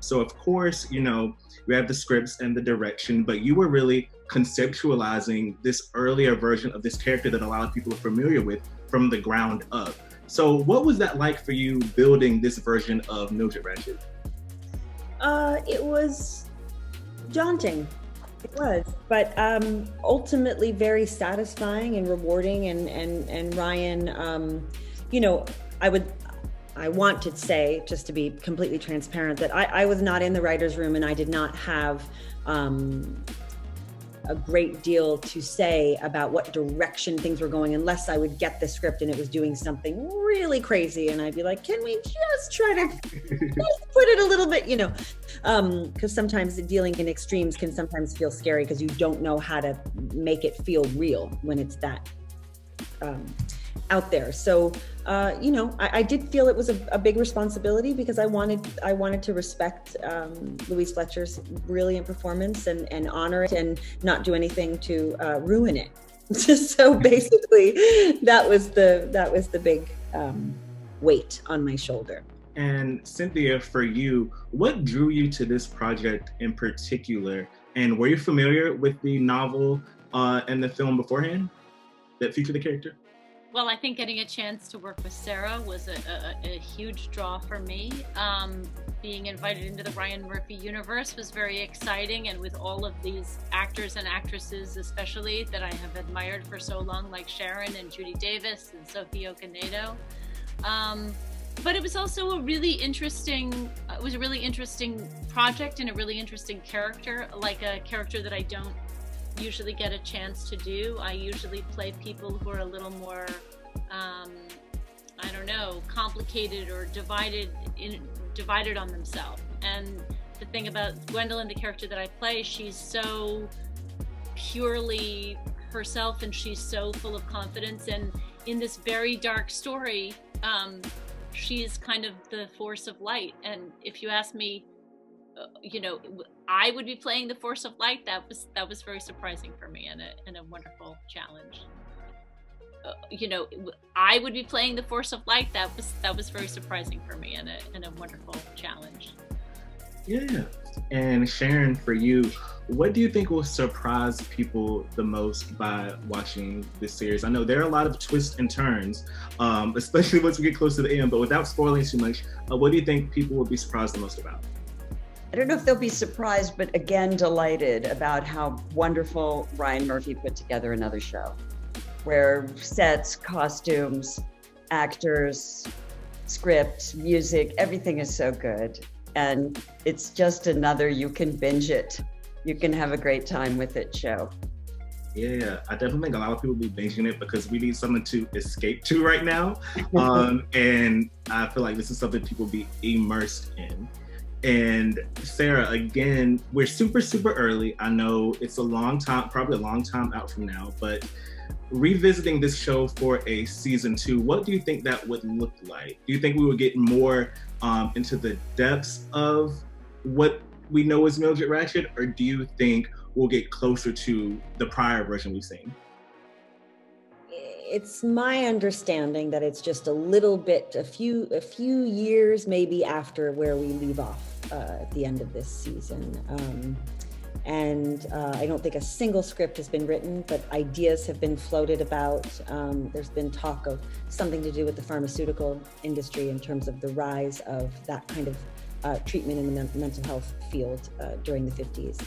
So of course, you have the scripts and the direction, but you were really conceptualizing this earlier version of this character that a lot of people are familiar with from the ground up. So what was that like for you building this version of Mildred Ratched? It was daunting. It was, but ultimately very satisfying and rewarding. And Ryan, I want to say, just to be completely transparent, that I was not in the writer's room and I did not have a great deal to say about what direction things were going unless I would get the script and it was doing something really crazy. And I'd be like, can we just try to just put it a little bit, because sometimes dealing in extremes can sometimes feel scary because you don't know how to make it feel real when it's that out there. So, I did feel it was a big responsibility because I wanted to respect Louise Fletcher's brilliant performance and honor it and not do anything to ruin it. So basically, that was the big weight on my shoulder. And Cynthia, for you, what drew you to this project in particular? And were you familiar with the novel and the film beforehand that featured the character? Well, I think getting a chance to work with Sarah was a huge draw for me. Being invited into the Ryan Murphy universe was very exciting, and with all of these actors and actresses especially that I have admired for so long, like Sharon and Judy Davis and Sophie Okonedo. But it was also a really interesting project and a really interesting character, like a character that I don't usually get a chance to do. I usually play people who are a little more, complicated or divided on themselves. And the thing about Gwendolyn, the character that I play, she's so purely herself and she's so full of confidence. And in this very dark story, she's kind of the force of light. And if you ask me, I would be playing the force of light. That was very surprising for me and a wonderful challenge. I would be playing the force of light. That was very surprising for me and a wonderful challenge. Yeah. And Sharon, for you, what do you think will surprise people the most by watching this series? I know there are a lot of twists and turns, especially once we get close to the end, but without spoiling too much, what do you think people will be surprised the most about? I don't know if they'll be surprised, but again, delighted about how wonderful Ryan Murphy put together another show where sets, costumes, actors, script, music, everything is so good. And it's just another, you can binge it. You can have a great time with it show. Yeah, I definitely think a lot of people will be binging it because we need something to escape to right now. And I feel like this is something people will be immersed in. And Sarah, again, we're super, super early. I know it's a long time, probably a long time out from now, but revisiting this show for a season 2, what do you think that would look like? Do you think we would get more into the depths of what we know as Mildred Ratched, or do you think we'll get closer to the prior version we've seen? It's my understanding that it's just a little bit, a few years maybe after where we leave off at the end of this season. I don't think a single script has been written, but ideas have been floated about. There's been talk of something to do with the pharmaceutical industry in terms of the rise of that kind of treatment in the mental health field during the 50s.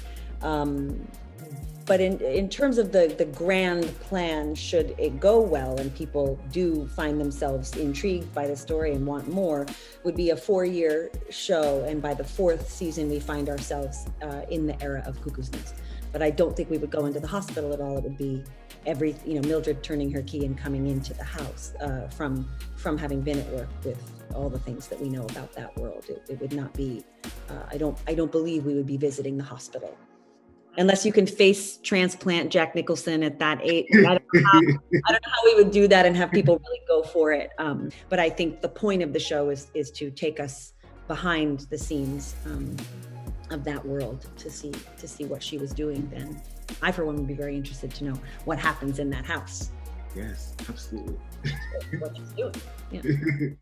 But in terms of the grand plan, should it go well and people do find themselves intrigued by the story and want more, would be a 4-year show. And by the 4th season, we find ourselves in the era of Cuckoo's Nest. But I don't think we would go into the hospital at all. It would be Mildred turning her key and coming into the house from having been at work with all the things that we know about that world. It would not be, I don't believe we would be visiting the hospital. Unless you can face transplant Jack Nicholson at that age. I don't know how we would do that and have people really go for it. But I think the point of the show is to take us behind the scenes of that world to see what she was doing then. I, for one, would be very interested to know what happens in that house. Yes, absolutely. What she's doing. Yeah.